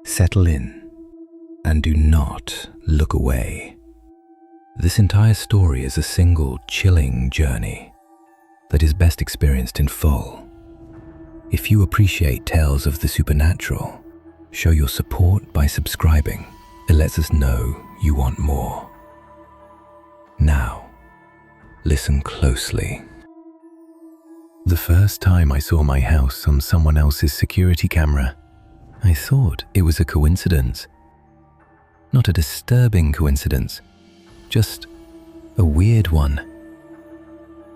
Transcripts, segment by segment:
Settle in and do not look away. This entire story is a single chilling journey that is best experienced in full. If you appreciate tales of the supernatural, show your support by subscribing. It lets us know you want more. Now, listen closely. The first time I saw my house on someone else's security camera, I thought it was a coincidence. Not a disturbing coincidence, just a weird one.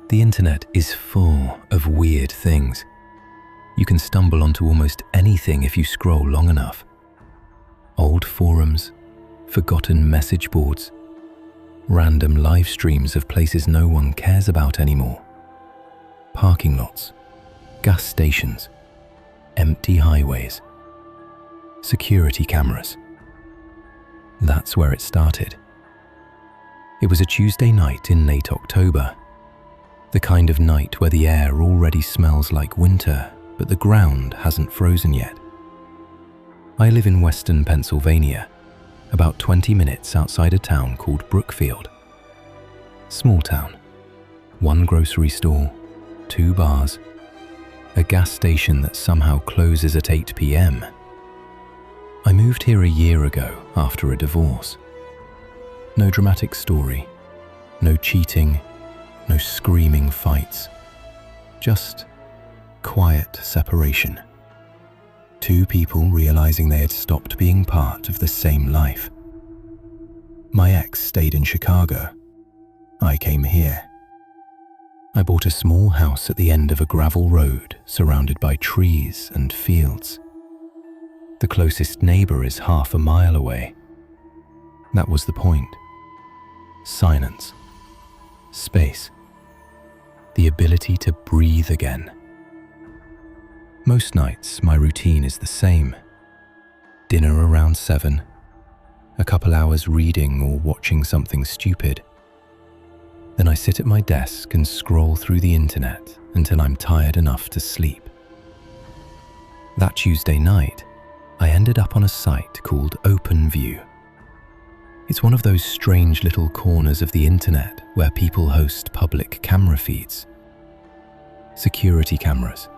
The internet is full of weird things. You can stumble onto almost anything if you scroll long enough. Old forums, forgotten message boards, random live streams of places no one cares about anymore. Parking lots, gas stations, empty highways, security cameras. That's where it started. It was a Tuesday night in late October, the kind of night where the air already smells like winter, but the ground hasn't frozen yet. I live in western Pennsylvania, about 20 minutes outside a town called Brookfield. Small town, one grocery store, 2 bars, a gas station that somehow closes at 8 p.m. I moved here a year ago after a divorce. No dramatic story, no cheating, no screaming fights, just quiet separation. 2 people realizing they had stopped being part of the same life. My ex stayed in Chicago. I came here. I bought a small house at the end of a gravel road surrounded by trees and fields. The closest neighbor is half a mile away. That was the point. Silence. Space. The ability to breathe again. Most nights, my routine is the same. Dinner around 7, a couple hours reading or watching something stupid. Then I sit at my desk and scroll through the internet until I'm tired enough to sleep. That Tuesday night, I ended up on a site called OpenView. It's one of those strange little corners of the internet where people host public camera feeds. Security cameras,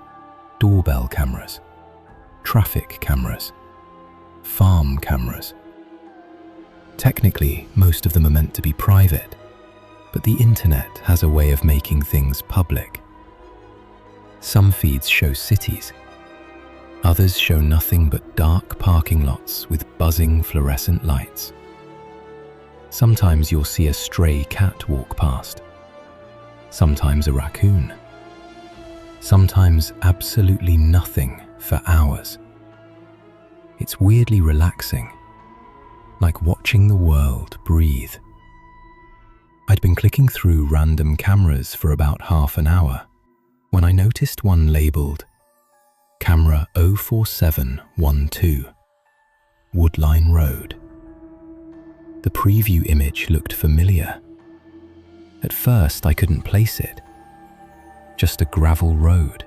doorbell cameras, traffic cameras, farm cameras. Technically, most of them are meant to be private, but the internet has a way of making things public. Some feeds show cities. Others show nothing but dark parking lots with buzzing fluorescent lights. Sometimes you'll see a stray cat walk past. Sometimes a raccoon. Sometimes absolutely nothing for hours. It's weirdly relaxing, like watching the world breathe. I'd been clicking through random cameras for about half an hour when I noticed one labeled Camera 04712, Woodline Road. The preview image looked familiar. At first, I couldn't place it. Just a gravel road,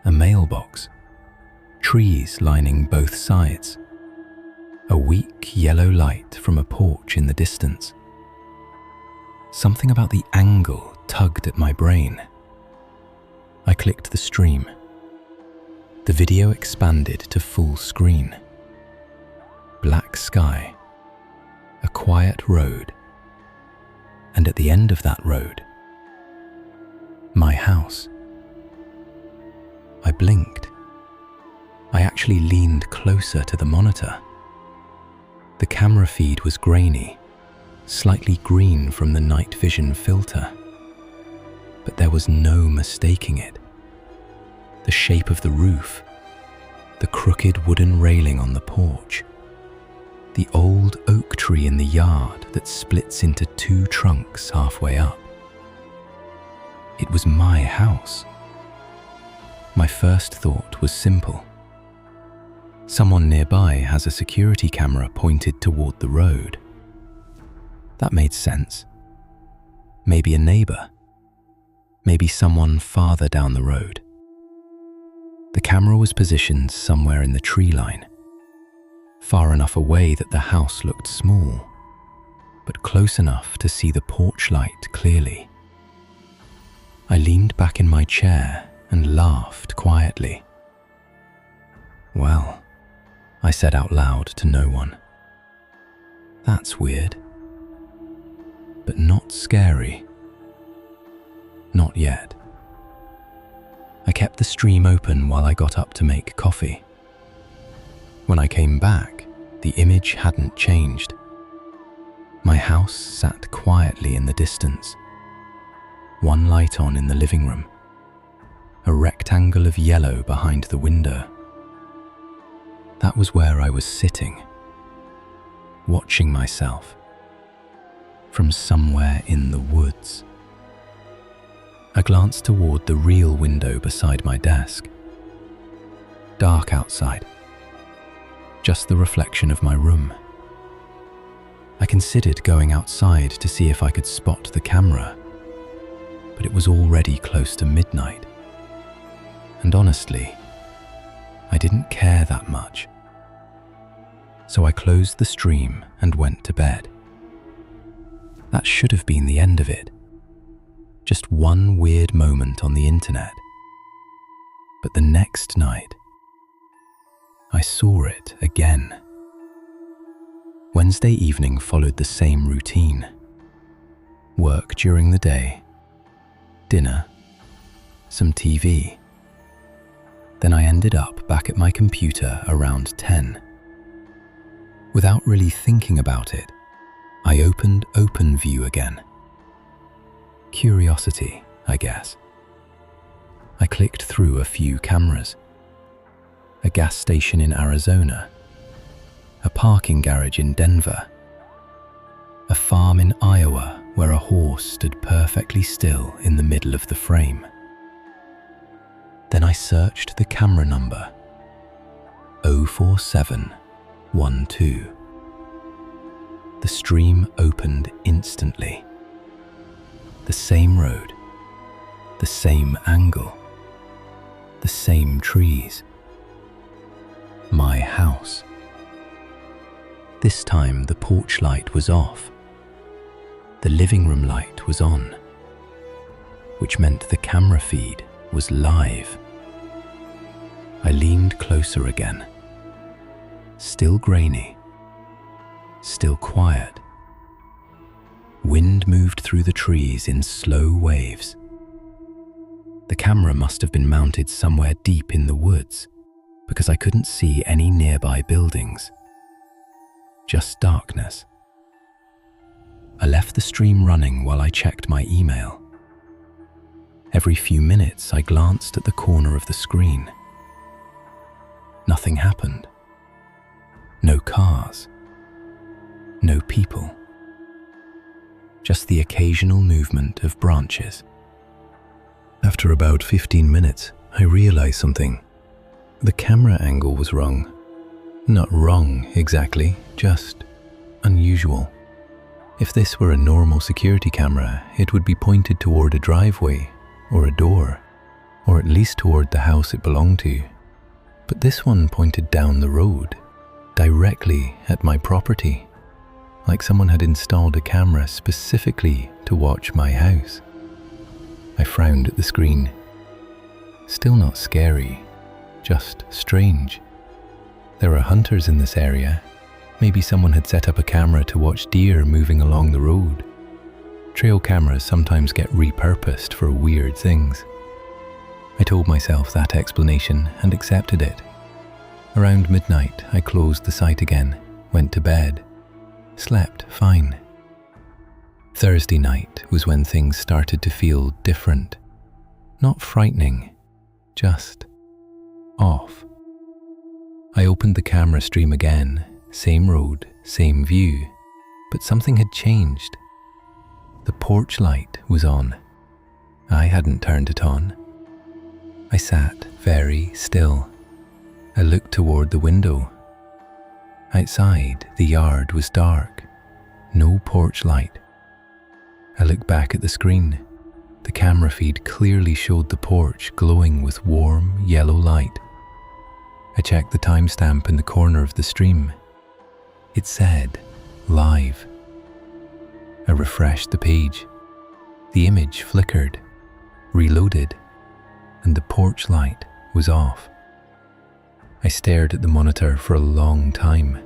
a mailbox, trees lining both sides, a weak yellow light from a porch in the distance. Something about the angle tugged at my brain. I clicked the stream. The video expanded to full screen. Black sky, a quiet road, and at the end of that road, my house. I blinked. I actually leaned closer to the monitor. The camera feed was grainy, slightly green from the night vision filter, but there was no mistaking it. The shape of the roof, the crooked wooden railing on the porch, the old oak tree in the yard that splits into 2 trunks halfway up. It was my house. My first thought was simple. Someone nearby has a security camera pointed toward the road. That made sense. Maybe a neighbor. Maybe someone farther down the road. The camera was positioned somewhere in the tree line, far enough away that the house looked small, but close enough to see the porch light clearly. I leaned back in my chair and laughed quietly. "Well," I said out loud to no one, "that's weird, but not scary. Not yet." I kept the stream open while I got up to make coffee. When I came back, the image hadn't changed. My house sat quietly in the distance. One light on in the living room, a rectangle of yellow behind the window. That was where I was sitting, watching myself from somewhere in the woods. I glanced toward the real window beside my desk. Dark outside, just the reflection of my room. I considered going outside to see if I could spot the camera, but it was already close to midnight. And honestly, I didn't care that much. So I closed the stream and went to bed. That should have been the end of it. Just one weird moment on the internet. But the next night, I saw it again. Wednesday evening followed the same routine. Work during the day, dinner, some TV. Then I ended up back at my computer around 10. Without really thinking about it, I opened OpenView again. Curiosity, I guess. I clicked through a few cameras. A gas station in Arizona, a parking garage in Denver, a farm in Iowa where a horse stood perfectly still in the middle of the frame. Then I searched the camera number, 04712. The stream opened instantly. The same road, the same angle, the same trees. My house. This time the porch light was off. The living room light was on, which meant the camera feed was live. I leaned closer again. Still grainy, still quiet. Wind moved through the trees in slow waves. The camera must have been mounted somewhere deep in the woods, because I couldn't see any nearby buildings. Just darkness. I left the stream running while I checked my email. Every few minutes I glanced at the corner of the screen. Nothing happened. No cars. No people. Just the occasional movement of branches. After about 15 minutes, I realized something. The camera angle was wrong. Not wrong exactly, just unusual. If this were a normal security camera, it would be pointed toward a driveway or a door, or at least toward the house it belonged to. But this one pointed down the road, directly at my property, like someone had installed a camera specifically to watch my house. I frowned at the screen. Still not scary, just strange. There are hunters in this area. Maybe someone had set up a camera to watch deer moving along the road. Trail cameras sometimes get repurposed for weird things. I told myself that explanation and accepted it. Around midnight, I closed the site again, went to bed, slept fine. Thursday night was when things started to feel different. Not frightening, just off. I opened the camera stream again, same road, same view, but something had changed. The porch light was on. I hadn't turned it on. I sat very still. I looked toward the window. Outside, the yard was dark. No porch light. I looked back at the screen. The The camera feed clearly showed the porch glowing with warm, yellow light. I checked the timestamp in the corner of the stream. It said, "Live." I refreshed the page. The image flickered, reloaded, and the porch light was off. I stared at the monitor for a long time.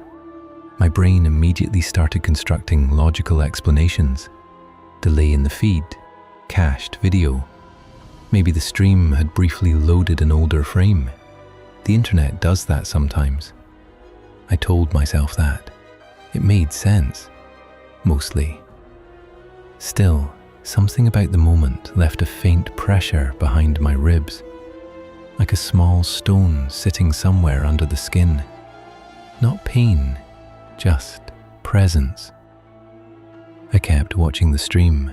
My brain immediately started constructing logical explanations. Delay in the feed, cached video. Maybe the stream had briefly loaded an older frame. The internet does that sometimes. I told myself that. It made sense. Mostly. Still, something about the moment left a faint pressure behind my ribs, like a small stone sitting somewhere under the skin. Not pain, just presence. I kept watching the stream.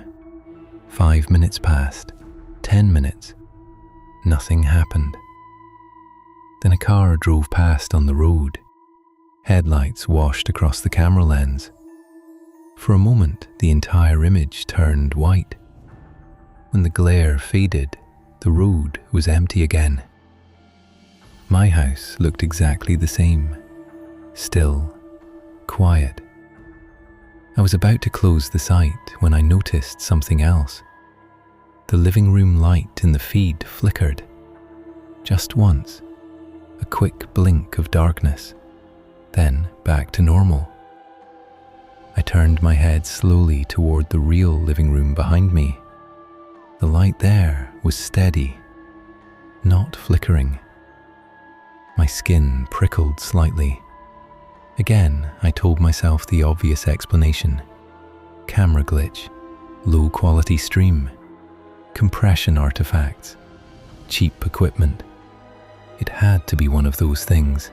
5 minutes passed, 10 minutes. Nothing happened. Then a car drove past on the road. Headlights washed across the camera lens. For a moment, the entire image turned white. When the glare faded, the road was empty again. My house looked exactly the same. Still, quiet. I was about to close the site when I noticed something else. The living room light in the feed flickered. Just once. A quick blink of darkness. Then back to normal. I turned my head slowly toward the real living room behind me. The light there was steady, not flickering. My skin prickled slightly. Again, I told myself the obvious explanation. Camera glitch, low quality stream, compression artifacts, cheap equipment. It had to be one of those things.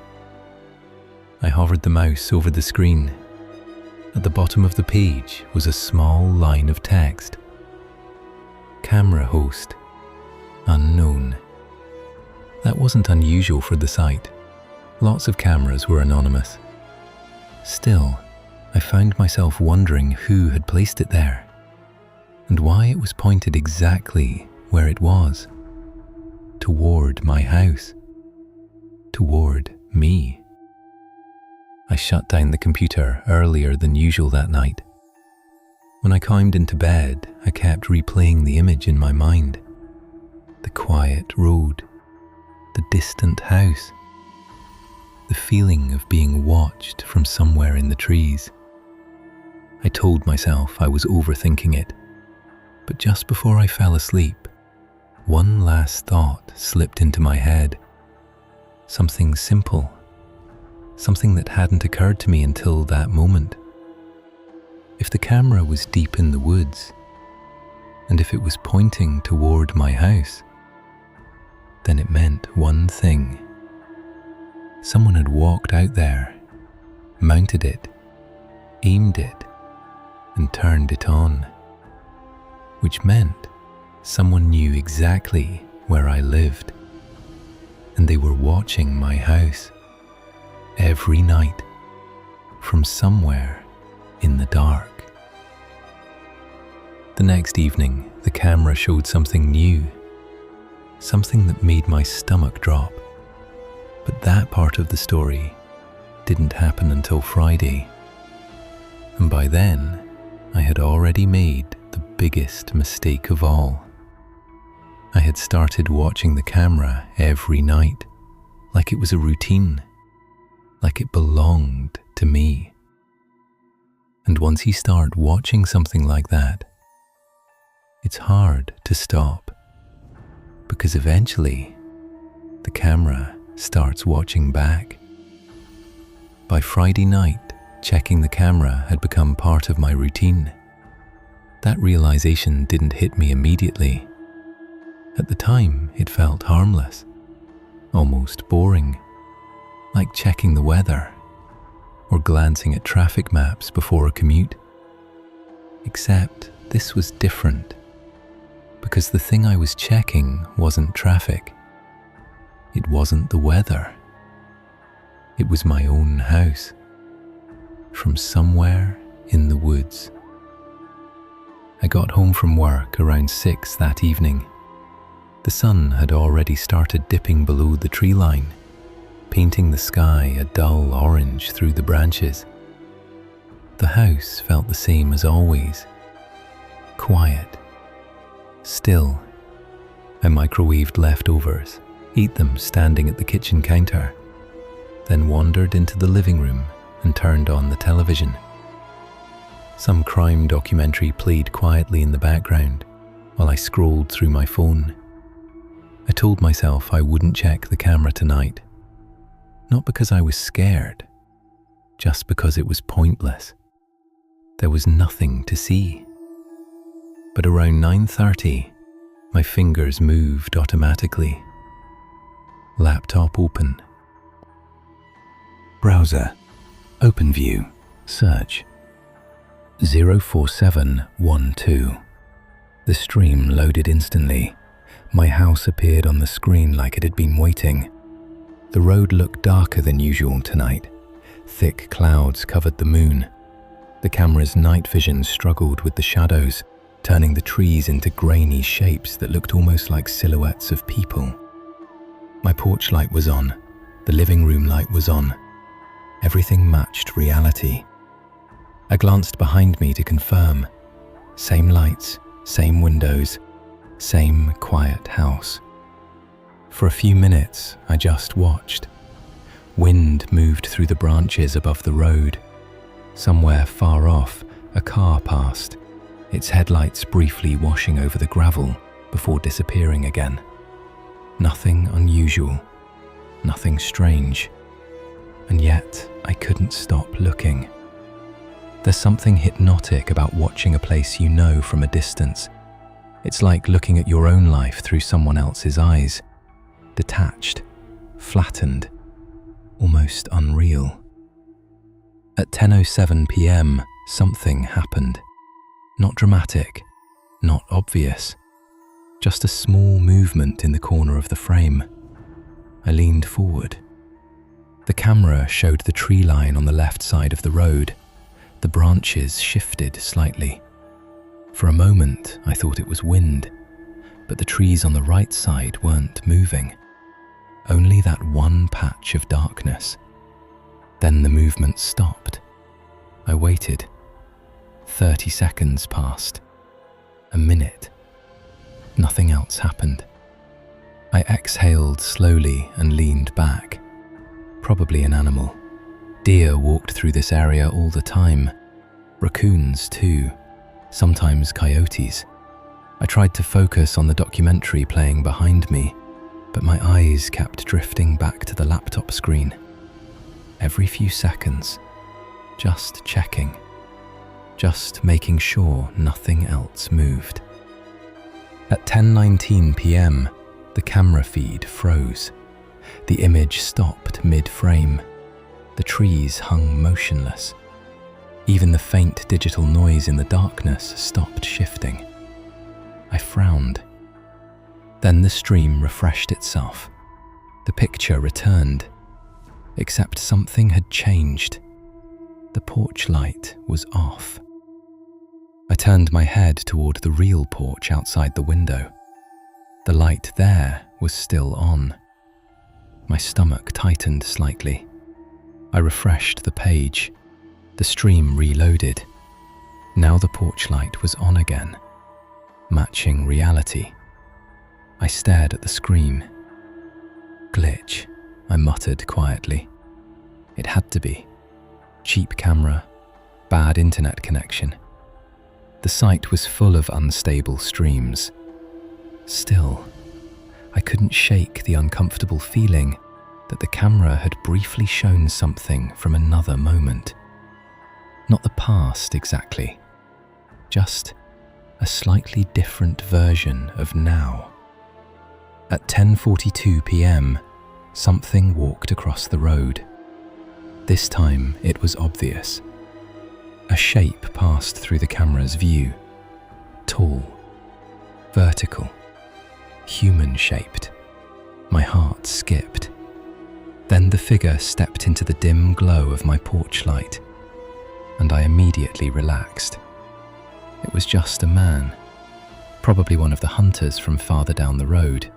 I hovered the mouse over the screen. At the bottom of the page was a small line of text. Camera host, unknown. That wasn't unusual for the site. Lots of cameras were anonymous. Still, I found myself wondering who had placed it there, and why it was pointed exactly where it was. Toward my house. Toward me. I shut down the computer earlier than usual that night. When I climbed into bed, I kept replaying the image in my mind. The quiet road, the distant house, the feeling of being watched from somewhere in the trees. I told myself I was overthinking it, but just before I fell asleep, one last thought slipped into my head. Something simple. Something that hadn't occurred to me until that moment. If the camera was deep in the woods, and if it was pointing toward my house, then it meant one thing. Someone had walked out there, mounted it, aimed it, and turned it on, which meant someone knew exactly where I lived, and they were watching my house. Every night, from somewhere in the dark. The next evening, the camera showed something new, something that made my stomach drop. But that part of the story didn't happen until Friday. And by then, I had already made the biggest mistake of all. I had started watching the camera every night, like it was a routine. Like it belonged to me. And once you start watching something like that, it's hard to stop, because eventually the camera starts watching back. By Friday night, checking the camera had become part of my routine. That realization didn't hit me immediately. At the time, it felt harmless, almost boring. Like checking the weather or glancing at traffic maps before a commute. Except this was different, because the thing I was checking wasn't traffic. It wasn't the weather. It was my own house, from somewhere in the woods. I got home from work around 6 that evening. The sun had already started dipping below the tree line, painting the sky a dull orange through the branches. The house felt the same as always. Quiet. Still. I microwaved leftovers, ate them standing at the kitchen counter, then wandered into the living room and turned on the television. Some crime documentary played quietly in the background while I scrolled through my phone. I told myself I wouldn't check the camera tonight, not because I was scared, just because it was pointless. There was nothing to see. But around 9:30, my fingers moved automatically. Laptop open. Browser. Open view. Search. 04712. The stream loaded instantly. My house appeared on the screen like it had been waiting. The road looked darker than usual tonight. Thick clouds covered the moon. The camera's night vision struggled with the shadows, turning the trees into grainy shapes that looked almost like silhouettes of people. My porch light was on. The living room light was on. Everything matched reality. I glanced behind me to confirm. Same lights, same windows, same quiet house. For a few minutes, I just watched. Wind moved through the branches above the road. Somewhere far off, a car passed, its headlights briefly washing over the gravel before disappearing again. Nothing unusual, nothing strange, and yet I couldn't stop looking. There's something hypnotic about watching a place you know from a distance. It's like looking at your own life through someone else's eyes, detached, flattened, almost unreal. At 10:07 p.m, something happened. Not dramatic, not obvious, just a small movement in the corner of the frame. I leaned forward. The camera showed the tree line on the left side of the road. The branches shifted slightly. For a moment, I thought it was wind, but the trees on the right side weren't moving. Only that one patch of darkness. Then the movement stopped. I waited. 30 seconds passed. A minute. Nothing else happened. I exhaled slowly and leaned back. Probably an animal. Deer walked through this area all the time. Raccoons too. Sometimes coyotes. I tried to focus on the documentary playing behind me, but my eyes kept drifting back to the laptop screen. Every few seconds, just checking, just making sure nothing else moved. At 10:19 p.m, the camera feed froze. The image stopped mid-frame. The trees hung motionless. Even the faint digital noise in the darkness stopped shifting. I frowned. Then the stream refreshed itself. The picture returned, except something had changed. The porch light was off. I turned my head toward the real porch outside the window. The light there was still on. My stomach tightened slightly. I refreshed the page. The stream reloaded. Now the porch light was on again, matching reality. I stared at the screen. Glitch, I muttered quietly. It had to be. Cheap camera, bad internet connection. The site was full of unstable streams. Still, I couldn't shake the uncomfortable feeling that the camera had briefly shown something from another moment. Not the past exactly, just a slightly different version of now. At 10:42 p.m, something walked across the road. This time it was obvious. A shape passed through the camera's view. Tall, vertical, human-shaped. My heart skipped. Then the figure stepped into the dim glow of my porch light, and I immediately relaxed. It was just a man, probably one of the hunters from farther down the road.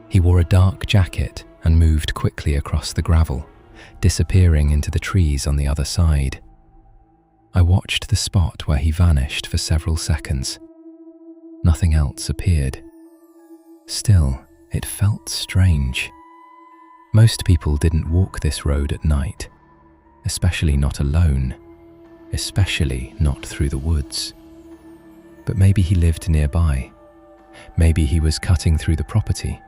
He wore a dark jacket and moved quickly across the gravel, disappearing into the trees on the other side. I watched the spot where he vanished for several seconds. Nothing else appeared. Still, it felt strange. Most people didn't walk this road at night, especially not alone, especially not through the woods. But maybe he lived nearby. Maybe he was cutting through the property.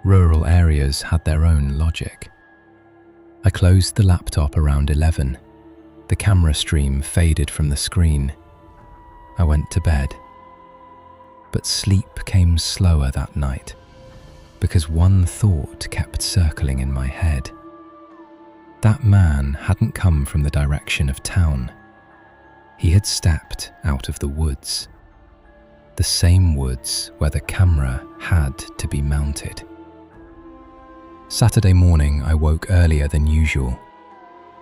Rural areas had their own logic. I closed the laptop around 11. The camera stream faded from the screen. I went to bed. But sleep came slower that night, because one thought kept circling in my head. That man hadn't come from the direction of town. He had stepped out of the woods. The same woods where the camera had to be mounted. Saturday morning, I woke earlier than usual.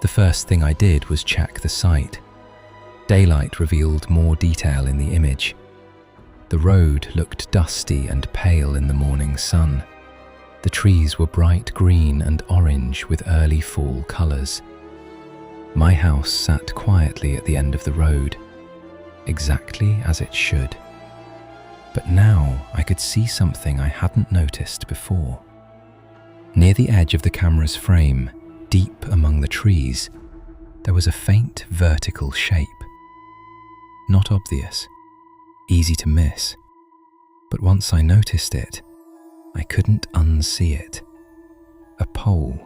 The first thing I did was check the site. Daylight revealed more detail in the image. The road looked dusty and pale in the morning sun. The trees were bright green and orange with early fall colours. My house sat quietly at the end of the road, exactly as it should. But now I could see something I hadn't noticed before. Near the edge of the camera's frame, deep among the trees, there was a faint vertical shape. Not obvious, easy to miss, but once I noticed it, I couldn't unsee it. A pole,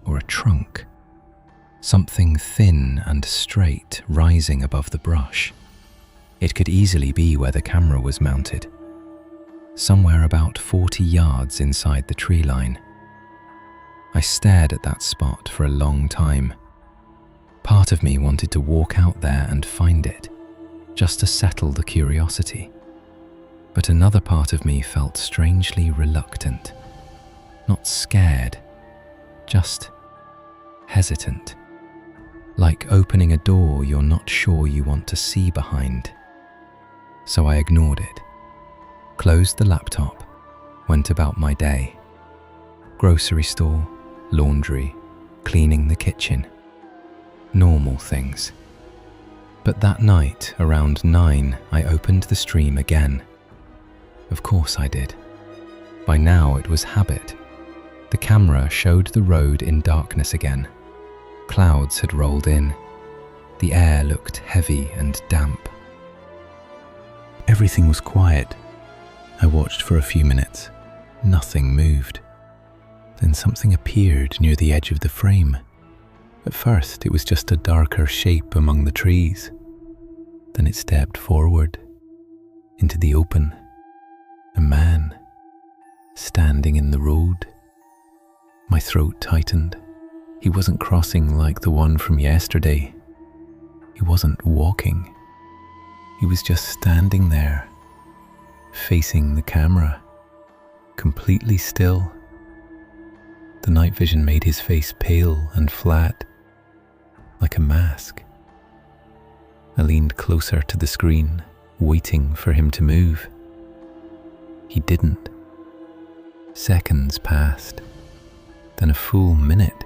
or a trunk, something thin and straight rising above the brush. It could easily be where the camera was mounted, somewhere about 40 yards inside the tree line. I stared at that spot for a long time. Part of me wanted to walk out there and find it, just to settle the curiosity. But another part of me felt strangely reluctant. Not scared, just hesitant. Like opening a door you're not sure you want to see behind. So I ignored it, closed the laptop, went about my day. Grocery store, laundry, cleaning the kitchen. Normal things. But that night, around 9, I opened the stream again. Of course I did. By now it was habit. The camera showed the road in darkness again. Clouds had rolled in. The air looked heavy and damp. Everything was quiet. I watched for a few minutes. Nothing moved. Then something appeared near the edge of the frame. At first, it was just a darker shape among the trees. Then it stepped forward, into the open. A man, standing in the road. My throat tightened. He wasn't crossing like the one from yesterday. He wasn't walking. He was just standing there, facing the camera, completely still. The night vision made his face pale and flat, like a mask. I leaned closer to the screen, waiting for him to move. He didn't. Seconds passed, then a full minute.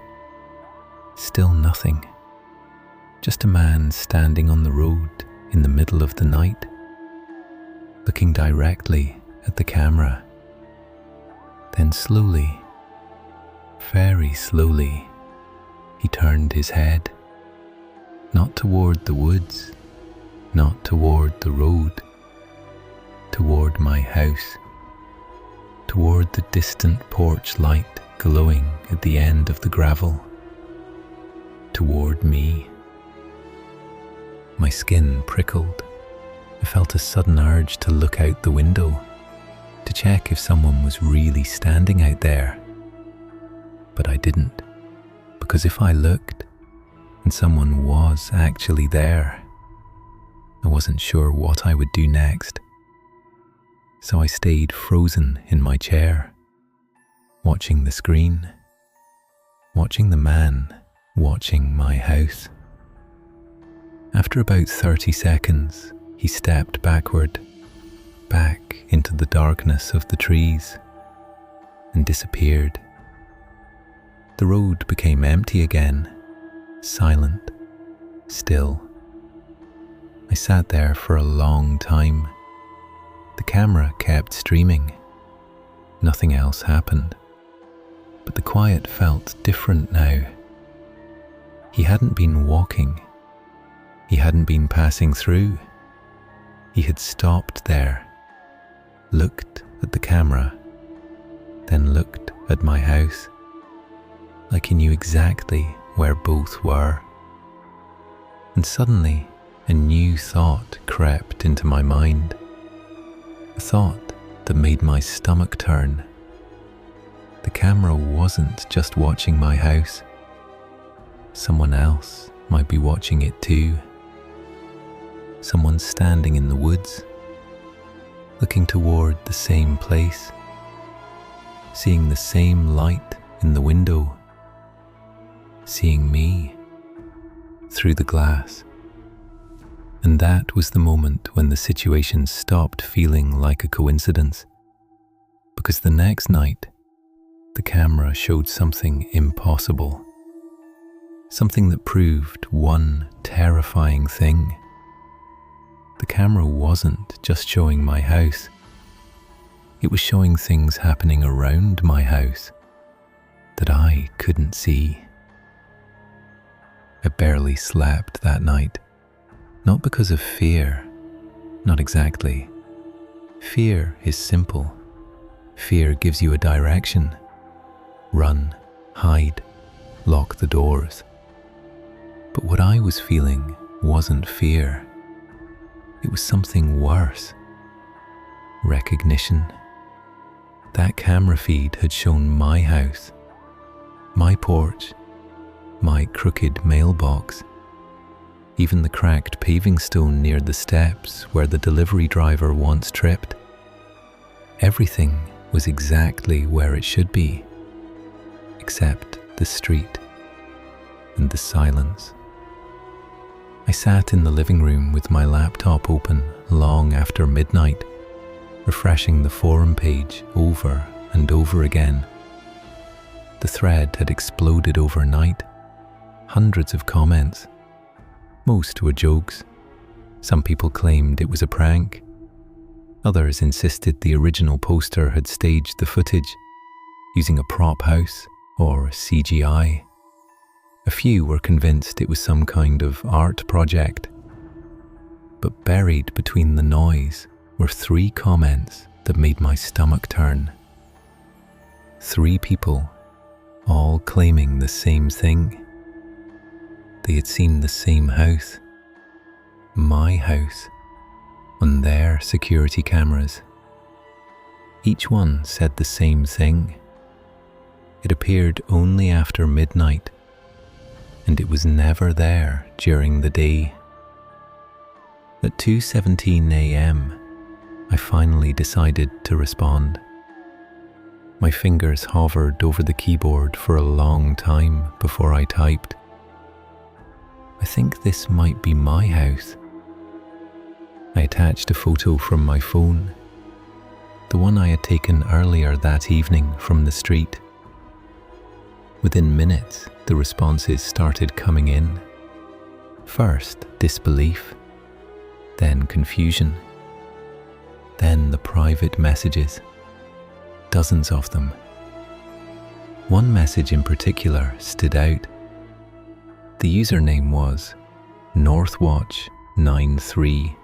Still nothing. Just a man standing on the road in the middle of the night, looking directly at the camera. Then slowly, very slowly, he turned his head, not toward the woods, not toward the road, toward my house, toward the distant porch light glowing at the end of the gravel, toward me. My skin prickled. I felt a sudden urge to look out the window, to check if someone was really standing out there. But I didn't, because if I looked and someone was actually there, I wasn't sure what I would do next. So I stayed frozen in my chair, watching the screen, watching the man, watching my house. After about 30 seconds, he stepped backward, back into the darkness of the trees, and disappeared. The road became empty again, silent, still. I sat there for a long time. The camera kept streaming. Nothing else happened. But the quiet felt different now. He hadn't been walking. He hadn't been passing through. He had stopped there, looked at the camera, then looked at my house, like he knew exactly where both were. And suddenly, a new thought crept into my mind. A thought that made my stomach turn. The camera wasn't just watching my house. Someone else might be watching it too. Someone standing in the woods, looking toward the same place, seeing the same light in the window, seeing me through the glass. And that was the moment when the situation stopped feeling like a coincidence, because the next night, the camera showed something impossible, something that proved one terrifying thing. The camera wasn't just showing my house, it was showing things happening around my house that I couldn't see. I barely slept that night. Not because of fear, not exactly. Fear is simple. Fear gives you a direction. Run, hide, lock the doors. But what I was feeling wasn't fear. It was something worse. Recognition. That camera feed had shown my house, my porch, my crooked mailbox, even the cracked paving stone near the steps where the delivery driver once tripped. Everything was exactly where it should be, except the street and the silence. I sat in the living room with my laptop open long after midnight, refreshing the forum page over and over again. The thread had exploded overnight, hundreds of comments. Most were jokes. Some people claimed it was a prank. Others insisted the original poster had staged the footage, using a prop house or CGI. A few were convinced it was some kind of art project. But buried between the noise were 3 comments that made my stomach turn. 3 people, all claiming the same thing. They had seen the same house, my house, on their security cameras. Each one said the same thing. It appeared only after midnight, and it was never there during the day. At 2:17 a.m., I finally decided to respond. My fingers hovered over the keyboard for a long time before I typed. I think this might be my house. I attached a photo from my phone, the one I had taken earlier that evening from the street. Within minutes, the responses started coming in. First, disbelief, then confusion, then the private messages, dozens of them. One message in particular stood out. The username was Northwatch93.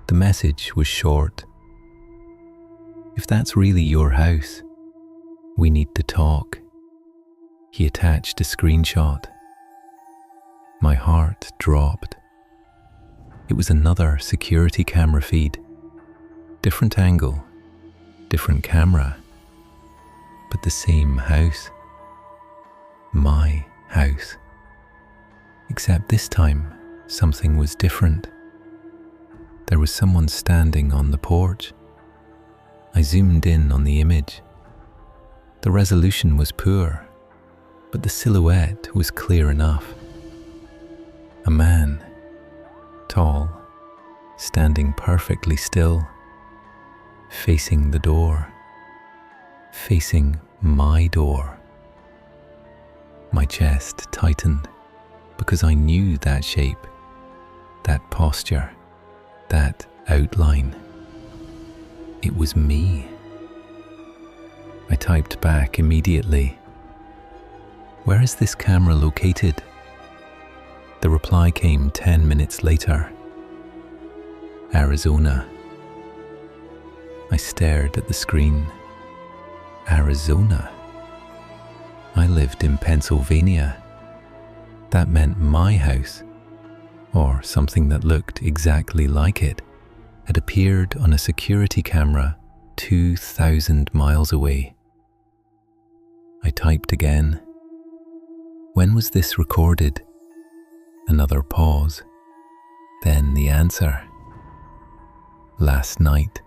The message was short. If that's really your house, we need to talk. He attached a screenshot. My heart dropped. It was another security camera feed. Different angle, different camera, but the same house. My house. Except this time, something was different. There was someone standing on the porch. I zoomed in on the image. The resolution was poor, but the silhouette was clear enough. A man tall, standing perfectly still, facing the door, facing my door. My chest tightened because I knew that shape, that posture, that outline. It was me. I typed back immediately. Where is this camera located? The reply came 10 minutes later. Arizona. I stared at the screen. Arizona? I lived in Pennsylvania. That meant my house, or something that looked exactly like it, had appeared on a security camera 2,000 miles away. I typed again. When was this recorded? Another pause. Then the answer. Last night.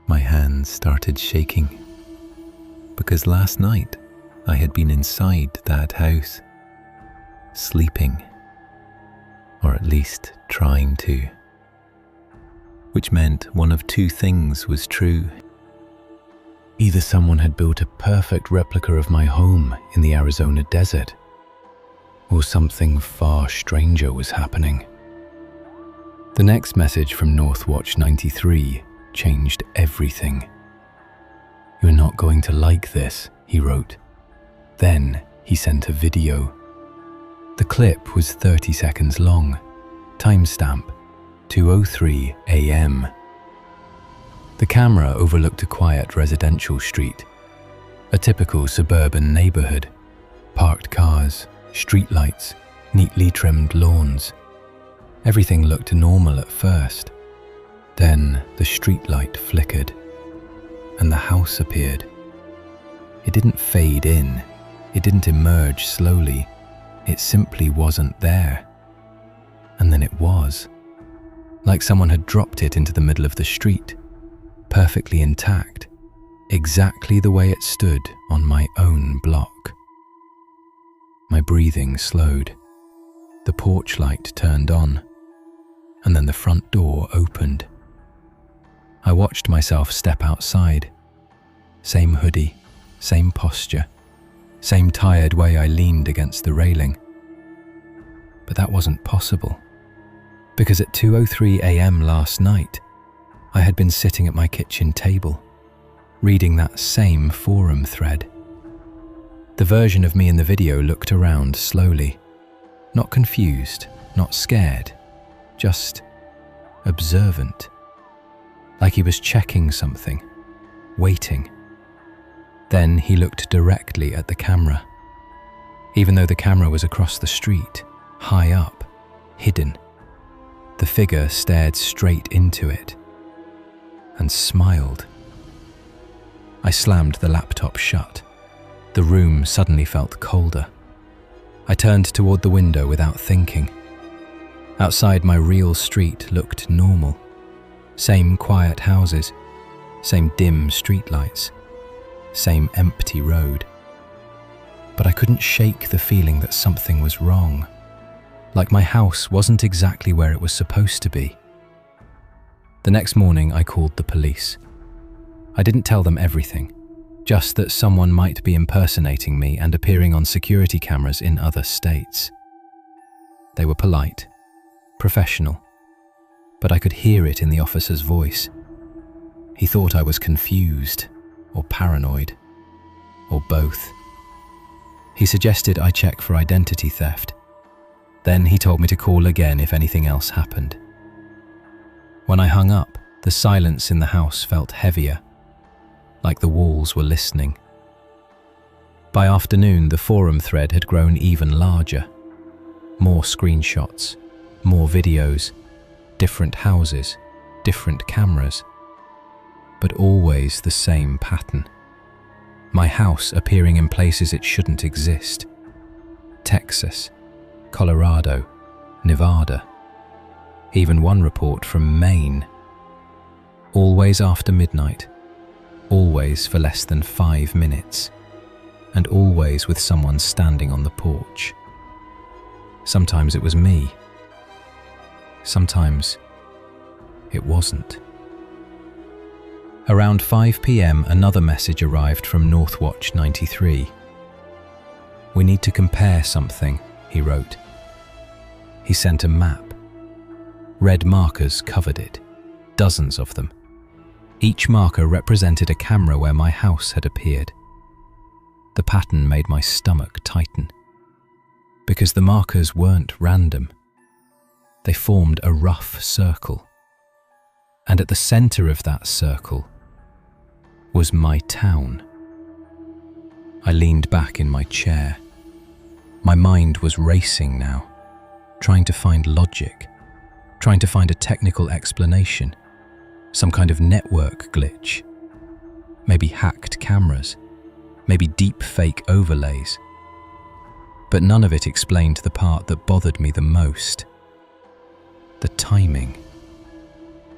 My hands started shaking, because last night I had been inside that house, sleeping, or at least trying to. Which meant one of two things was true. Either someone had built a perfect replica of my home in the Arizona desert, or something far stranger was happening. The next message from Northwatch 93 changed everything. "You're not going to like this," he wrote. Then he sent a video. The clip was 30 seconds long, timestamp 2:03 a.m. The camera overlooked a quiet residential street, a typical suburban neighborhood, parked cars, streetlights, neatly trimmed lawns. Everything looked normal at first. Then the streetlight flickered, and the house appeared. It didn't fade in, it didn't emerge slowly, it simply wasn't there. And then it was, like someone had dropped it into the middle of the street, perfectly intact, exactly the way it stood on my own block. My breathing slowed. The porch light turned on, and then the front door opened. I watched myself step outside. Same hoodie, same posture, same tired way I leaned against the railing. But that wasn't possible, because at 2:03 a.m. last night, I had been sitting at my kitchen table, reading that same forum thread. The version of me in the video looked around slowly, not confused, not scared, just observant, like he was checking something, waiting. Then he looked directly at the camera. Even though the camera was across the street, high up, hidden, the figure stared straight into it and smiled. I slammed the laptop shut. The room suddenly felt colder. I turned toward the window without thinking. Outside, my real street looked normal. Same quiet houses, same dim streetlights, same empty road. But I couldn't shake the feeling that something was wrong, like my house wasn't exactly where it was supposed to be. The next morning, I called the police. I didn't tell them everything, just that someone might be impersonating me and appearing on security cameras in other states. They were polite, professional, but I could hear it in the officer's voice. He thought I was confused, or paranoid, or both. He suggested I check for identity theft. Then he told me to call again if anything else happened. When I hung up, the silence in the house felt heavier, like the walls were listening. By afternoon, the forum thread had grown even larger. More screenshots, more videos, different houses, different cameras, but always the same pattern. My house appearing in places it shouldn't exist. Texas, Colorado, Nevada, even one report from Maine. Always after midnight, always for less than 5 minutes, and always with someone standing on the porch. Sometimes it was me. sometimes it wasn't. Around 5 p.m, another message arrived from Northwatch 93. "We need to compare something," he wrote. He sent a map. Red markers covered it, dozens of them. Each marker represented a camera where my house had appeared. The pattern made my stomach tighten, because the markers weren't random. They formed a rough circle, and at the center of that circle was my town. I leaned back in my chair. My mind was racing now, trying to find logic, trying to find a technical explanation, some kind of network glitch, maybe hacked cameras, maybe deep fake overlays. But none of it explained the part that bothered me the most: the timing.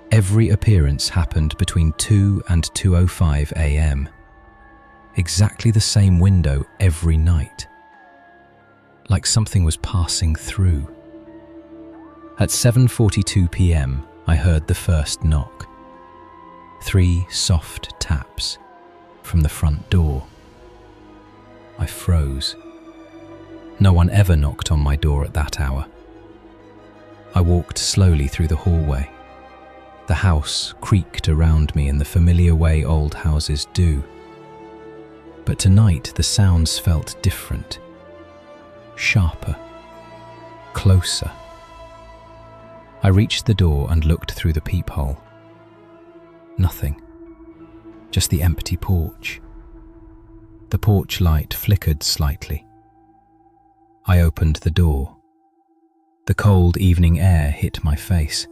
Every appearance happened between 2 and 2:05 a.m. Exactly the same window every night. Like something was passing through. At 7:42 p.m, I heard the first knock. 3 soft taps from the front door. I froze. No one ever knocked on my door at that hour. I walked slowly through the hallway. The house creaked around me in the familiar way old houses do. But tonight the sounds felt different. Sharper. Closer. I reached the door and looked through the peephole. Nothing. Just the empty porch. The porch light flickered slightly. I opened the door. The cold evening air hit my face.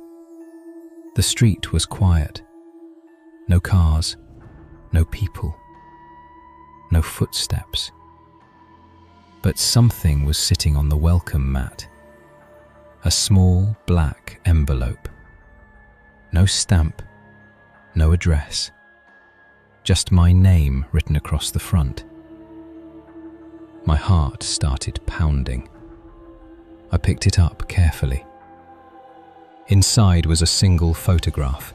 The street was quiet. No cars, no people, no footsteps. But something was sitting on the welcome mat. A small black envelope. No stamp, no address. Just my name written across the front. My heart started pounding. I picked it up carefully. Inside was a single photograph.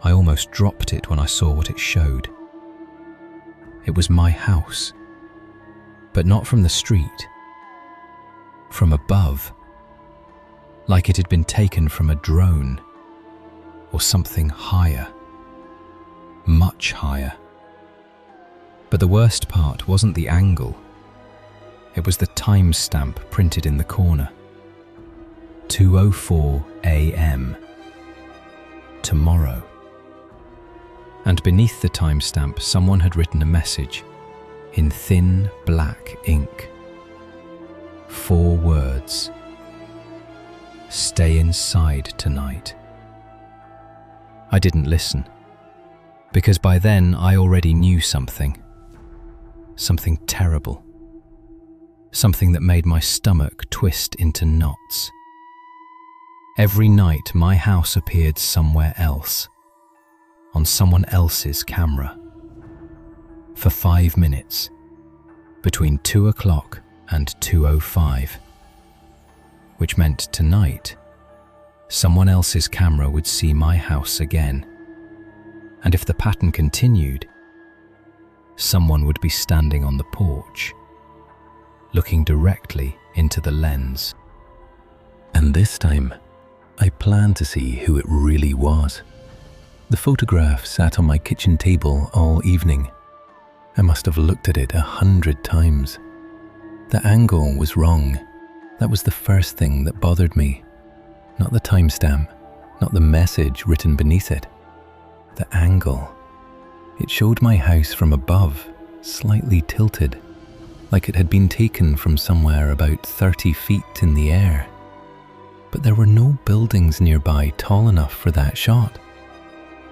I almost dropped it when I saw what it showed. It was my house, but not from the street. From above, like it had been taken from a drone or something higher, much higher. But the worst part wasn't the angle. It was the timestamp printed in the corner. 2:04 a.m. Tomorrow. And beneath the timestamp, someone had written a message in thin black ink. 4 words. Stay inside tonight. I didn't listen, because by then I already knew something. Something terrible. Something that made my stomach twist into knots. Every night my house appeared somewhere else, on someone else's camera. For 5 minutes, between 2 o'clock and 2:05. Which meant tonight, someone else's camera would see my house again. And if the pattern continued, someone would be standing on the porch, looking directly into the lens. And this time, I planned to see who it really was. The photograph sat on my kitchen table all evening. I must have looked at it 100 times. The angle was wrong. That was the first thing that bothered me. Not the timestamp, not the message written beneath it. The angle. It showed my house from above, slightly tilted, like it had been taken from somewhere about 30 feet in the air. But there were no buildings nearby tall enough for that shot.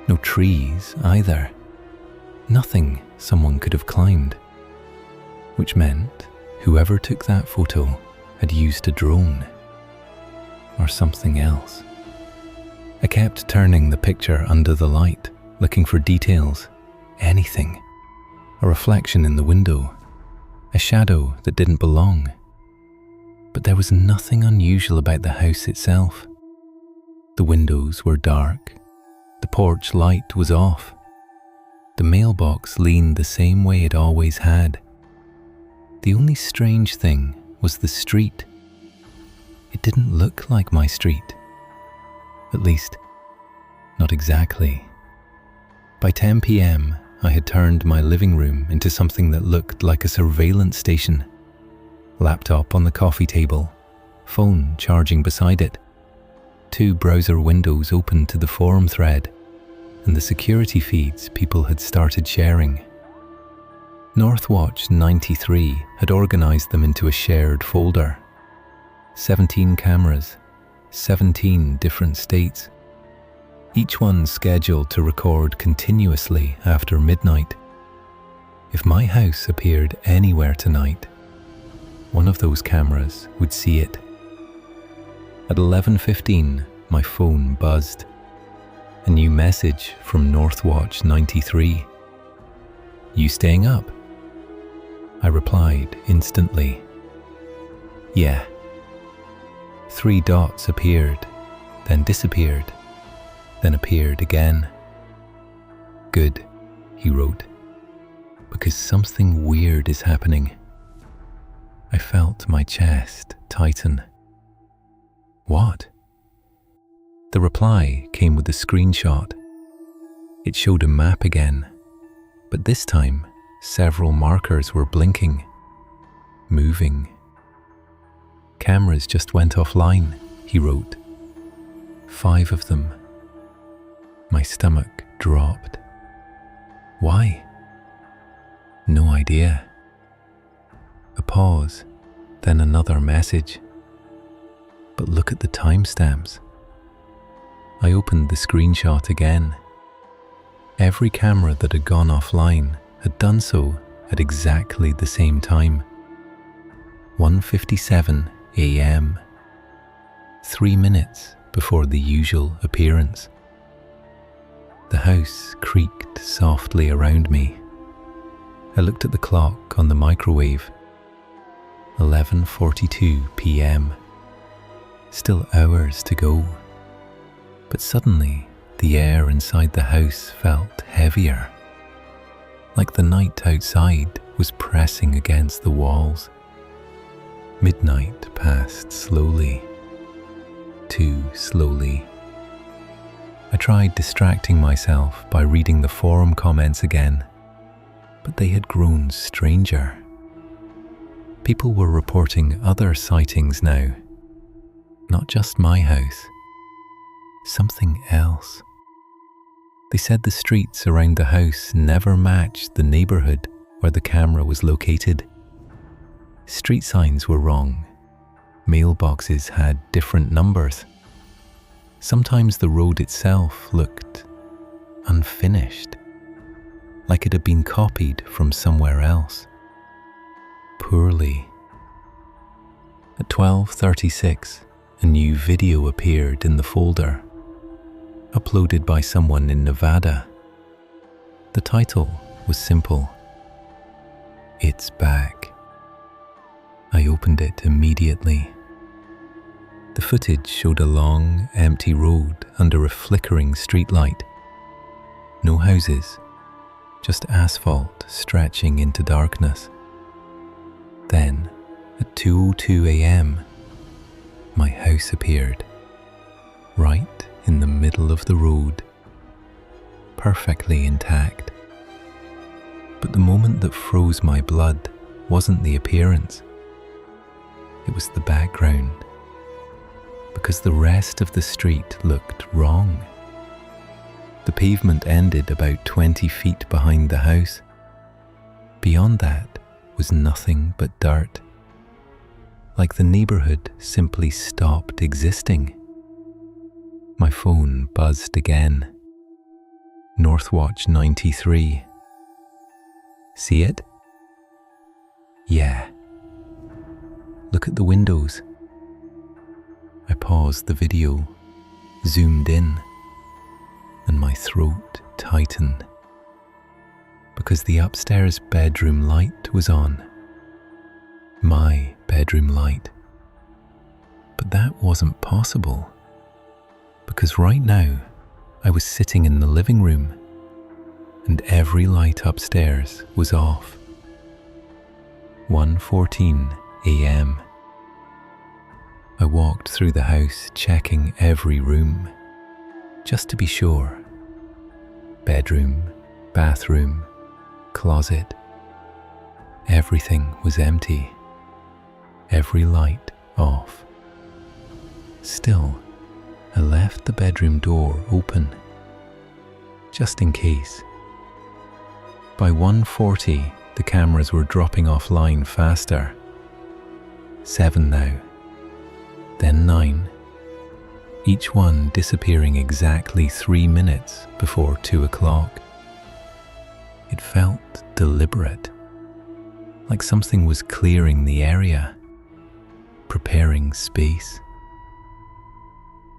No trees either. Nothing someone could have climbed. Which meant whoever took that photo had used a drone. Or something else. I kept turning the picture under the light, looking for details, anything. A reflection in the window, a shadow that didn't belong. But there was nothing unusual about the house itself. The windows were dark. The porch light was off. The mailbox leaned the same way it always had. The only strange thing was the street. It didn't look like my street. At least, not exactly. By 10 p.m., I had turned my living room into something that looked like a surveillance station. Laptop on the coffee table, phone charging beside it, 2 browser windows open to the forum thread, and the security feeds people had started sharing. Northwatch 93 had organized them into a shared folder. 17 cameras, 17 different states. Each one scheduled to record continuously after midnight. If my house appeared anywhere tonight, one of those cameras would see it. At 11:15, my phone buzzed. A new message from Northwatch 93. "You staying up?" I replied instantly. "Yeah." 3 dots appeared, then disappeared, then appeared again. "Good," he wrote, "because something weird is happening." I felt my chest tighten. "What?" The reply came with a screenshot. It showed a map again, but this time several markers were blinking, moving. "Cameras just went offline," he wrote. 5 of them. My stomach dropped. Why? No idea. A pause, then another message. But look at the timestamps. I opened the screenshot again. Every camera that had gone offline had done so at exactly the same time. 1:57 a.m. 3 minutes before the usual appearance. The house creaked softly around me. I looked at the clock on the microwave. 11:42 p.m. Still hours to go. But suddenly, the air inside the house felt heavier, like the night outside was pressing against the walls. Midnight passed slowly, too slowly. I tried distracting myself by reading the forum comments again, but they had grown stranger. People were reporting other sightings now. Not just my house. Something else. They said the streets around the house never matched the neighborhood where the camera was located. Street signs were wrong. Mailboxes had different numbers. Sometimes the road itself looked unfinished, like it had been copied from somewhere else. Poorly. At 12:36, a new video appeared in the folder, uploaded by someone in Nevada. The title was simple: "It's Back." I opened it immediately. The footage showed a long, empty road under a flickering streetlight. No houses, just asphalt stretching into darkness. Then, at 2:02 a.m., my house appeared, right in the middle of the road, perfectly intact. But the moment that froze my blood wasn't the appearance. It was the background, because the rest of the street looked wrong. The pavement ended about 20 feet behind the house. Beyond that was nothing but dirt, like the neighborhood simply stopped existing. My phone buzzed again. Northwatch 93. "See it?" "Yeah." "Look at the windows." I paused the video, zoomed in, and my throat tightened, because the upstairs bedroom light was on. My bedroom light. But that wasn't possible. Because right now, I was sitting in the living room and every light upstairs was off. 1:14 a.m. I walked through the house checking every room, just to be sure. Bedroom, bathroom, closet. Everything was empty. Every light off. Still, I left the bedroom door open, just in case. By 1:40, the cameras were dropping offline faster. 7 now, then 9, each one disappearing exactly 3 minutes before 2 o'clock. It felt deliberate, like something was clearing the area, preparing space.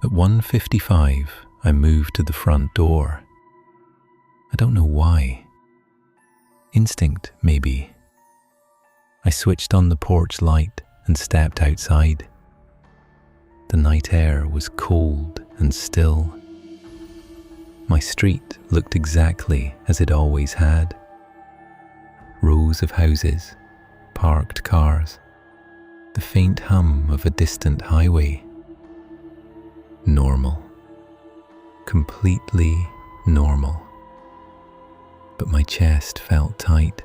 At 1:55, I moved to the front door. I don't know why. Instinct, maybe. I switched on the porch light and stepped outside. The night air was cold and still. My street looked exactly as it always had. Rows of houses, parked cars, the faint hum of a distant highway. Normal. Completely normal. But my chest felt tight,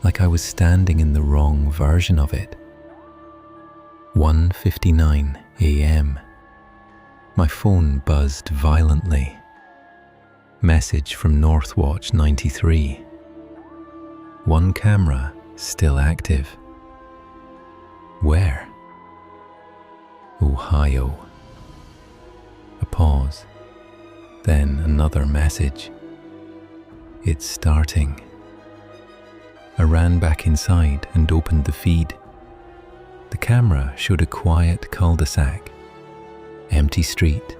like I was standing in the wrong version of it. 1:59 a.m. My phone buzzed violently. Message from Northwatch 93. One camera still active. Where? Ohio. A pause, then another message. It's starting. I ran back inside and opened the feed. The camera showed a quiet cul-de-sac, empty street,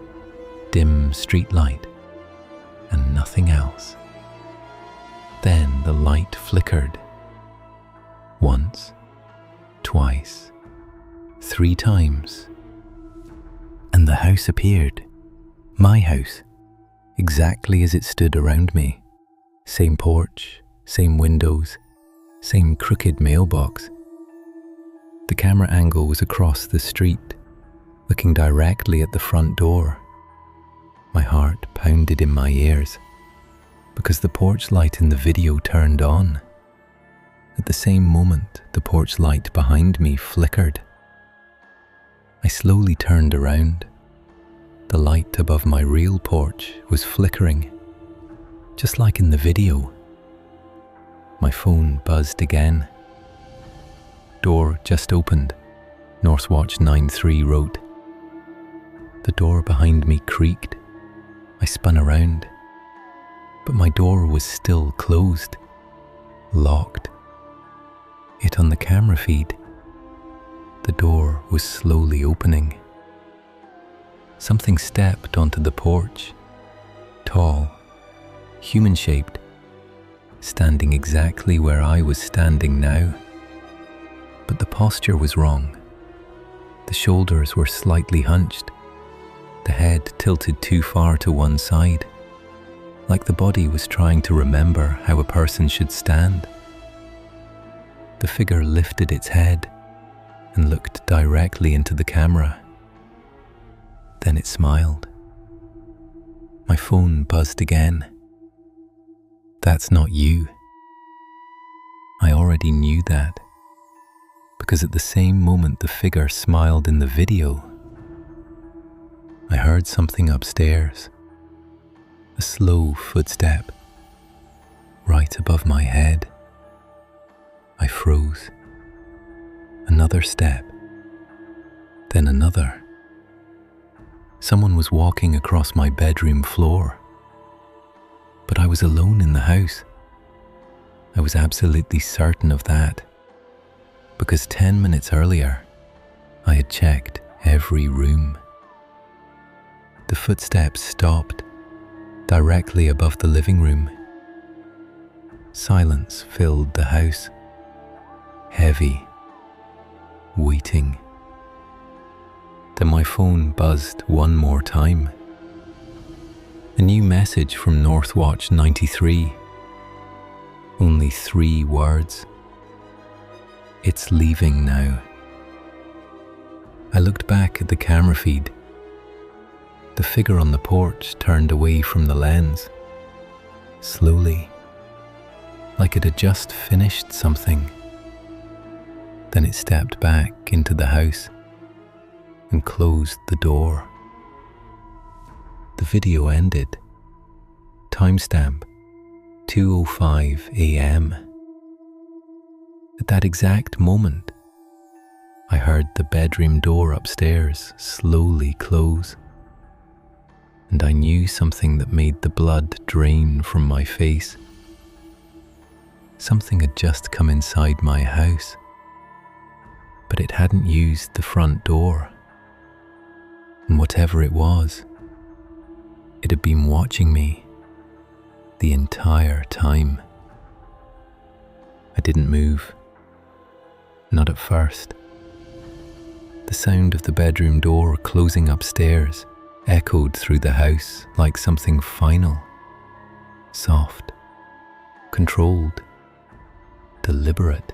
dim street light, and nothing else. Then the light flickered. Once, twice, 3 times. And the house appeared. My house, exactly as it stood around me. Same porch, same windows, same crooked mailbox. The camera angle was across the street, looking directly at the front door. My heart pounded in my ears, because the porch light in the video turned on. At the same moment, the porch light behind me flickered. I slowly turned around. The light above my real porch was flickering, just like in the video. My phone buzzed again. Door just opened, Northwatch 93 wrote. The door behind me creaked. I spun around, but my door was still closed, locked. Yet on the camera feed, the door was slowly opening. Something stepped onto the porch, tall, human-shaped, standing exactly where I was standing now. But the posture was wrong. The shoulders were slightly hunched, the head tilted too far to one side, like the body was trying to remember how a person should stand. The figure lifted its head and looked directly into the camera. Then it smiled. My phone buzzed again. That's not you. I already knew that, because at the same moment the figure smiled in the video, I heard something upstairs, a slow footstep, right above my head. I froze. Another step, then another. Someone was walking across my bedroom floor, but I was alone in the house. I was absolutely certain of that, because 10 minutes earlier, I had checked every room. The footsteps stopped directly above the living room. Silence filled the house, heavy, waiting. Then my phone buzzed one more time. A new message from Northwatch 93. Only 3 words. It's leaving now. I looked back at the camera feed. The figure on the porch turned away from the lens, slowly, like it had just finished something. Then it stepped back into the house and closed the door. The video ended. Timestamp 2:05 a.m. At that exact moment, I heard the bedroom door upstairs slowly close, and I knew something that made the blood drain from my face. Something had just come inside my house, but it hadn't used the front door. And whatever it was, it had been watching me the entire time. I didn't move, not at first. The sound of the bedroom door closing upstairs echoed through the house like something final, soft, controlled, deliberate.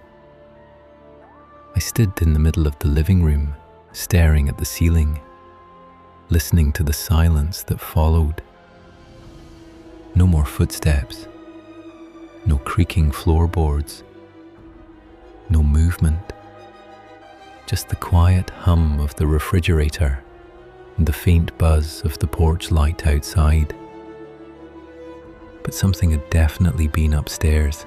I stood in the middle of the living room, staring at the ceiling, listening to the silence that followed. No more footsteps, no creaking floorboards, no movement, just the quiet hum of the refrigerator and the faint buzz of the porch light outside. But something had definitely been upstairs.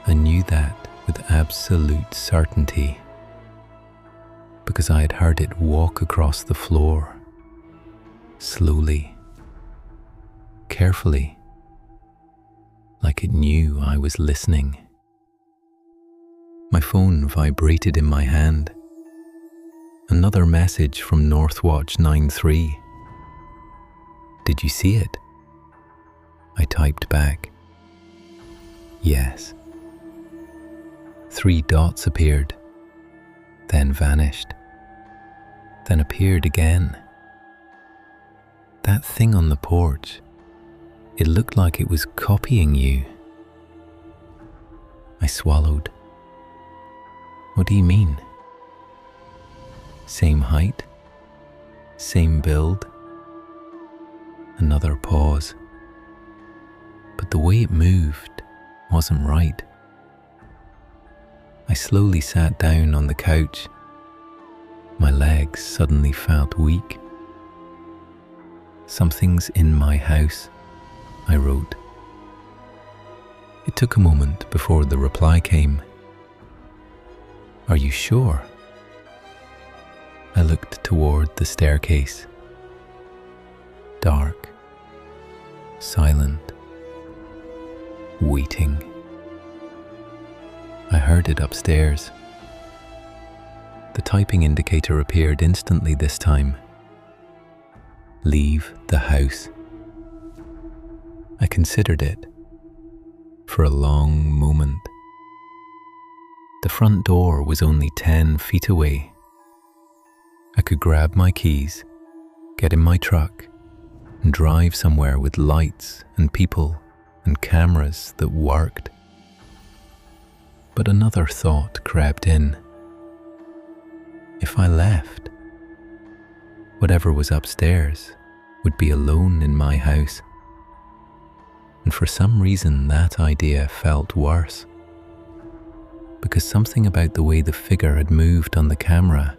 I knew that with absolute certainty, because I had heard it walk across the floor, slowly, carefully, like it knew I was listening. My phone vibrated in my hand. Another message from Northwatch 93. Did you see it? I typed back. Yes. 3 dots appeared, then vanished, then appeared again. That thing on the porch, it looked like it was copying you. I swallowed. What do you mean? Same height? Same build? Another pause. But the way it moved wasn't right. I slowly sat down on the couch. My legs suddenly felt weak. Something's in my house, I wrote. It took a moment before the reply came. Are you sure? I looked toward the staircase. Dark, silent, waiting. I heard it upstairs. The typing indicator appeared instantly this time. Leave the house. I considered it for a long moment. The front door was only 10 feet away. I could grab my keys, get in my truck, and drive somewhere with lights and people and cameras that worked. But another thought crept in. If I left, whatever was upstairs would be alone in my house. And for some reason that idea felt worse, because something about the way the figure had moved on the camera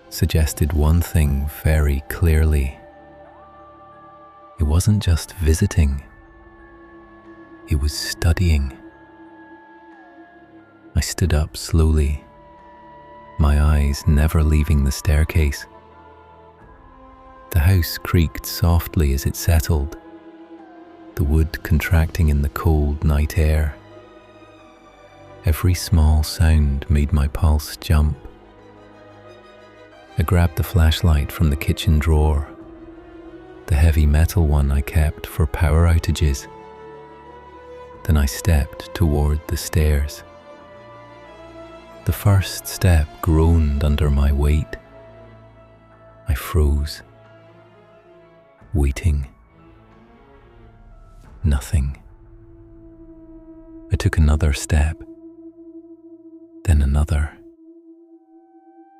suggested one thing very clearly. It wasn't just visiting, it was studying. I stood up slowly, my eyes never leaving the staircase. The house creaked softly as it settled, the wood contracting in the cold night air. Every small sound made my pulse jump. I grabbed the flashlight from the kitchen drawer, the heavy metal one I kept for power outages. Then I stepped toward the stairs. The first step groaned under my weight. I froze, waiting. Nothing. I took another step, then another,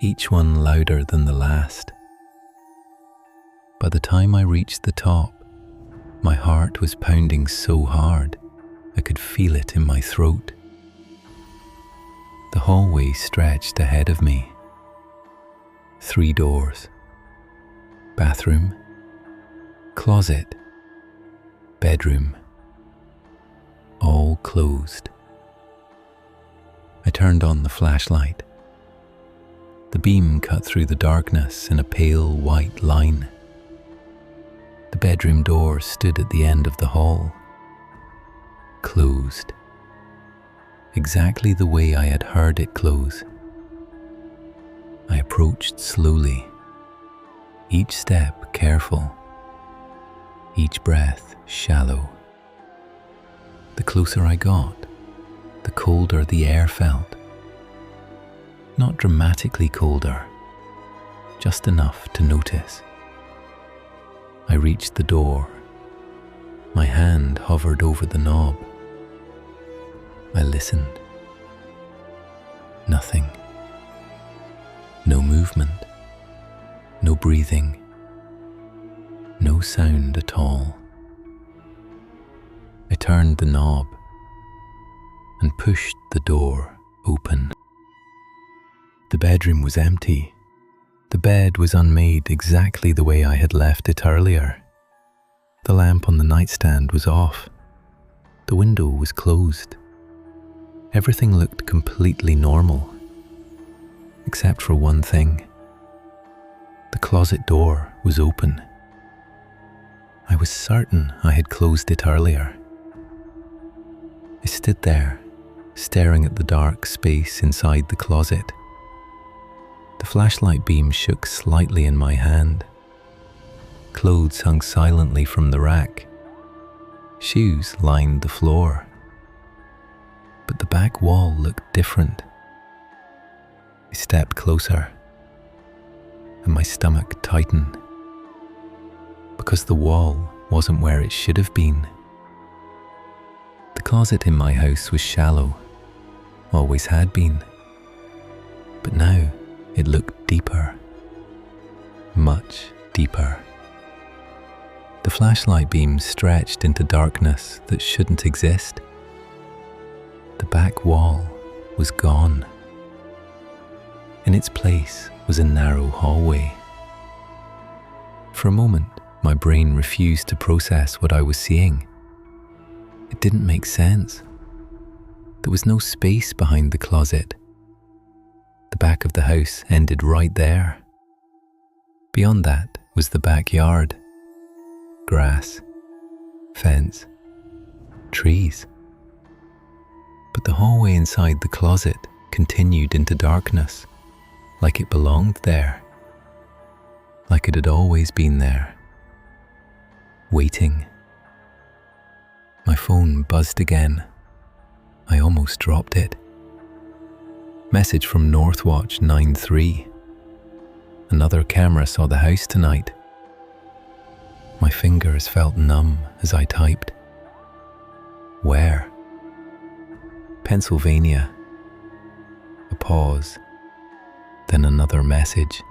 each one louder than the last. By the time I reached the top, my heart was pounding so hard I could feel it in my throat. The hallway stretched ahead of me. 3 doors. Bathroom, closet, bedroom, all closed. I turned on the flashlight. The beam cut through the darkness in a pale white line. The bedroom door stood at the end of the hall, closed, exactly the way I had heard it close. I approached slowly, each step careful, each breath shallow. The closer I got, the colder the air felt. Not dramatically colder, just enough to notice. I reached the door. My hand hovered over the knob. I listened. Nothing. No movement. No breathing. No sound at all. I turned the knob and pushed the door open. The bedroom was empty. The bed was unmade exactly the way I had left it earlier. The lamp on the nightstand was off. The window was closed. Everything looked completely normal, except for one thing. The closet door was open. I was certain I had closed it earlier. I stood there, staring at the dark space inside the closet. The flashlight beam shook slightly in my hand. Clothes hung silently from the rack. Shoes lined the floor. But the back wall looked different. I stepped closer, and my stomach tightened, because the wall wasn't where it should have been. The closet in my house was shallow, always had been, but now it looked deeper, much deeper. The flashlight beam stretched into darkness that shouldn't exist. The back wall was gone. In its place was a narrow hallway. For a moment, my brain refused to process what I was seeing. It didn't make sense. There was no space behind the closet. The back of the house ended right there. Beyond that was the backyard. Grass, fence, trees. But the hallway inside the closet continued into darkness, like it belonged there, like it had always been there, waiting. My phone buzzed again. I almost dropped it. Message from Northwatch 93. Another camera saw the house tonight. My fingers felt numb as I typed. Where? Pennsylvania. A pause, then another message.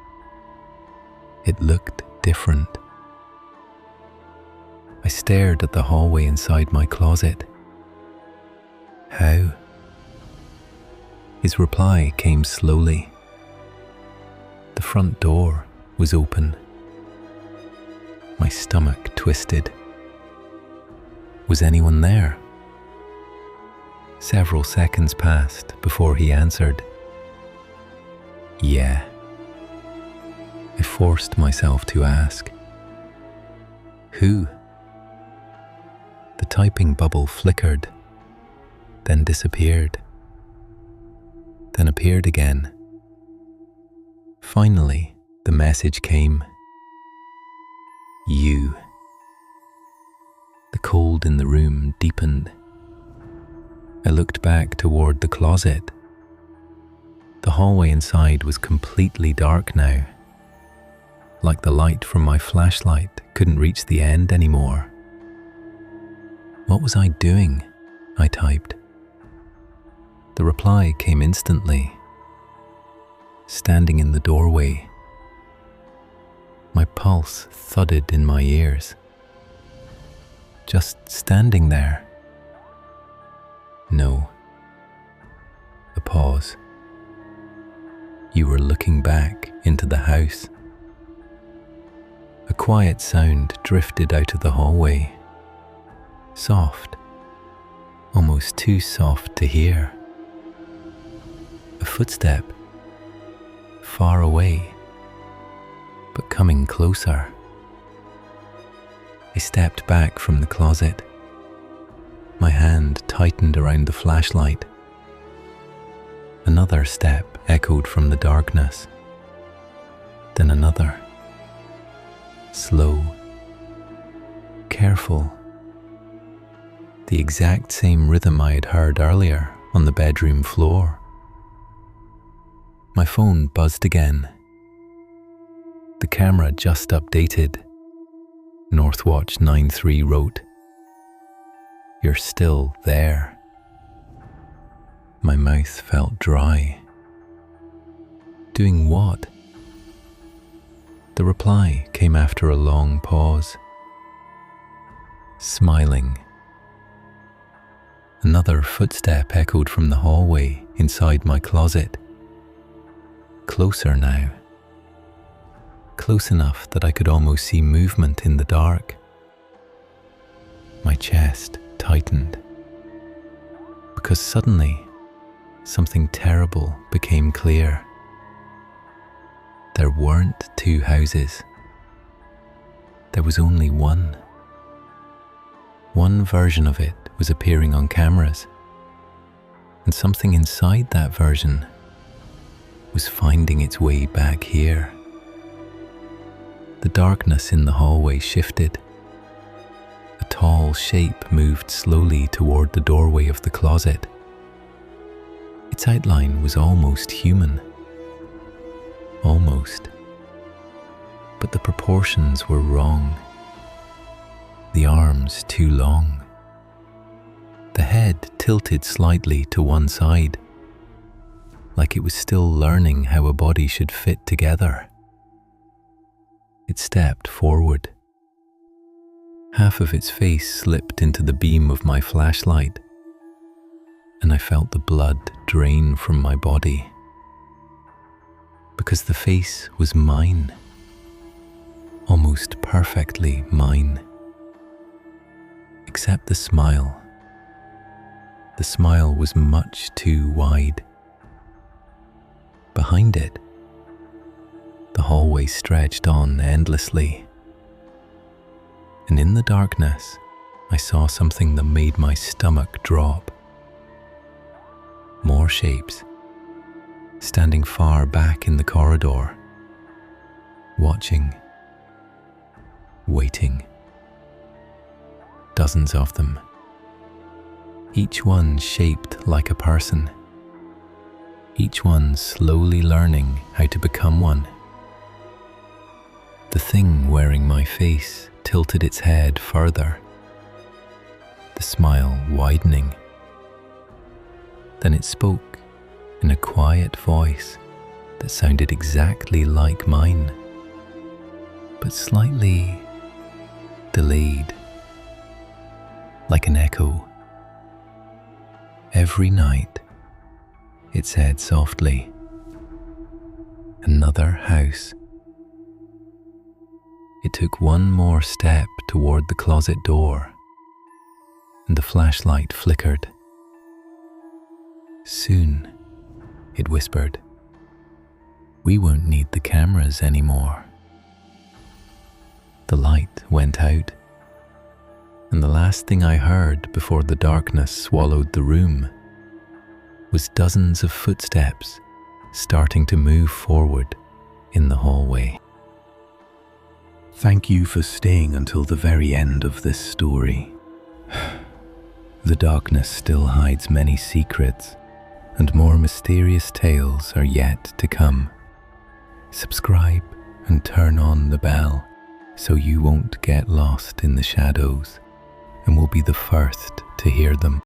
It looked different. I stared at the hallway inside my closet. How? His reply came slowly. The front door was open. My stomach twisted. Was anyone there? Several seconds passed before he answered. Yeah. I forced myself to ask. Who? The typing bubble flickered, then disappeared, then appeared again. Finally, the message came. You. The cold in the room deepened. I looked back toward the closet. The hallway inside was completely dark now, like the light from my flashlight couldn't reach the end anymore. What was I doing? I typed. The reply came instantly. Standing in the doorway. My pulse thudded in my ears. Just standing there. No. A pause. You were looking back into the house. A quiet sound drifted out of the hallway. Soft. Almost too soft to hear. A footstep. Far away, but coming closer. I stepped back from the closet. My hand tightened around the flashlight. Another step echoed from the darkness. Then another. Slow. Careful. The exact same rhythm I had heard earlier on the bedroom floor. My phone buzzed again. The camera just updated. Northwatch 93 wrote, "You're still there." My mouth felt dry. Doing what? The reply came after a long pause. Smiling. Another footstep echoed from the hallway inside my closet. Closer now. Close enough that I could almost see movement in the dark. My chest tightened. Because suddenly, something terrible became clear. There weren't two houses. There was only one. One version of it was appearing on cameras, and something inside that version was finding its way back here. The darkness in the hallway shifted. A tall shape moved slowly toward the doorway of the closet. Its outline was almost human. Almost. But the proportions were wrong. The arms too long. The head tilted slightly to one side, like it was still learning how a body should fit together. It stepped forward. Half of its face slipped into the beam of my flashlight, and I felt the blood drain from my body. Because the face was mine. Almost perfectly mine. Except the smile. The smile was much too wide. Behind it, the hallway stretched on endlessly. And in the darkness, I saw something that made my stomach drop. More shapes, standing far back in the corridor, watching, waiting. Dozens of them. Each one shaped like a person. Each one slowly learning how to become one. The thing wearing my face tilted its head further, the smile widening. Then it spoke in a quiet voice that sounded exactly like mine, but slightly delayed, like an echo. Every night, it said softly, "Another house." It took one more step toward the closet door, and the flashlight flickered. "Soon," it whispered, "we won't need the cameras anymore." The light went out, and the last thing I heard before the darkness swallowed the room was dozens of footsteps starting to move forward in the hallway. Thank you for staying until the very end of this story. The darkness still hides many secrets, and more mysterious tales are yet to come. Subscribe and turn on the bell so you won't get lost in the shadows. and will be the first to hear them.